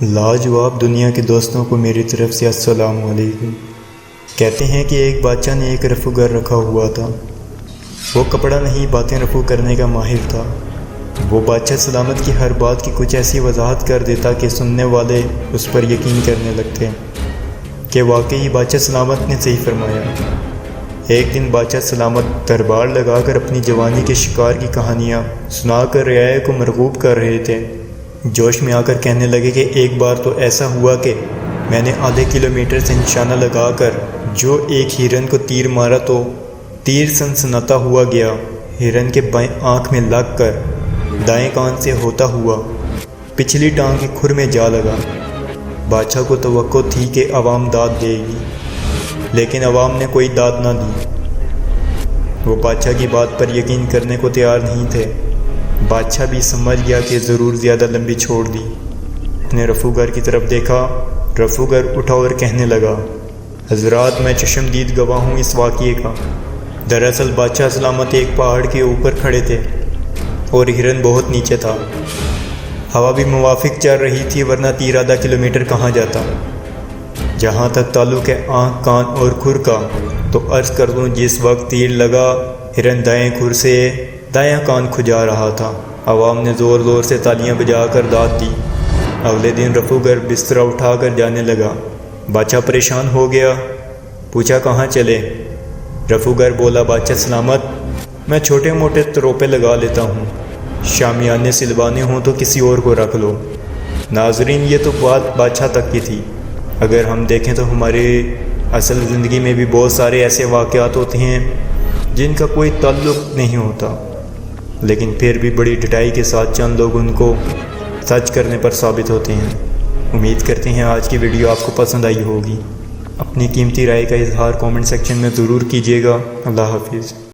لاجواب دنیا کے دوستوں کو میری طرف سے السلام علیکم۔ کہتے ہیں کہ ایک بادشاہ نے ایک رفو گر رکھا ہوا تھا۔ وہ کپڑا نہیں باتیں رفو کرنے کا ماہر تھا۔ وہ بادشاہ سلامت کی ہر بات کی کچھ ایسی وضاحت کر دیتا کہ سننے والے اس پر یقین کرنے لگتے کہ واقعی بادشاہ سلامت نے صحیح فرمایا۔ ایک دن بادشاہ سلامت دربار لگا کر اپنی جوانی کے شکار کی کہانیاں سنا کر رعایا کو مرغوب کر رہے تھے۔ جوش میں آ کر کہنے لگے کہ ایک بار تو ایسا ہوا کہ میں نے آدھے کلومیٹر سے نشانہ لگا کر جو ایک ہرن کو تیر مارا تو تیر سنسناتا ہوا گیا، ہرن کے بائیں آنکھ میں لگ کر دائیں کان سے ہوتا ہوا پچھلی ٹانگ کے کھر میں جا لگا۔ بادشاہ کو توقع تھی کہ عوام داد دے گی، لیکن عوام نے کوئی داد نہ دی۔ وہ بادشاہ کی بات پر یقین کرنے کو تیار نہیں تھے۔ بادشاہ بھی سمجھ گیا کہ ضرور زیادہ لمبی چھوڑ دی۔ اپنے رفو گر کی طرف دیکھا۔ رفو گر اٹھا اور کہنے لگا، حضرات، میں چشمدید گواہ ہوں اس واقعے کا۔ دراصل بادشاہ سلامت ایک پہاڑ کے اوپر کھڑے تھے اور ہرن بہت نیچے تھا۔ ہوا بھی موافق چل رہی تھی، ورنہ تیر آدھا کلومیٹر کہاں جاتا۔ جہاں تک تعلق ہے آنکھ، کان اور کھر کا، تو عرض کر دوں جس وقت تیر لگا ہرن دائیں کھر سے دایاں کان کھجا رہا تھا۔ عوام نے زور زور سے تالیاں بجا کر داد دی۔ اگلے دن رفو گر بستر اٹھا کر جانے لگا۔ بادشاہ پریشان ہو گیا، پوچھا کہاں چلے؟ رفو گر بولا، بادشاہ سلامت، میں چھوٹے موٹے تروپے لگا لیتا ہوں، شامیانے سلوانے ہوں تو کسی اور کو رکھ لو۔ ناظرین، یہ تو بات بادشاہ تک کی تھی۔ اگر ہم دیکھیں تو ہماری اصل زندگی میں بھی بہت سارے ایسے واقعات ہوتے ہیں جن کا کوئی تعلق نہیں ہوتا، لیکن پھر بھی بڑی ڈٹائی کے ساتھ چند لوگ ان کو سچ کرنے پر ثابت ہوتے ہیں۔ امید کرتے ہیں آج کی ویڈیو آپ کو پسند آئی ہوگی۔ اپنی قیمتی رائے کا اظہار کامنٹ سیکشن میں ضرور کیجیے گا۔ اللہ حافظ۔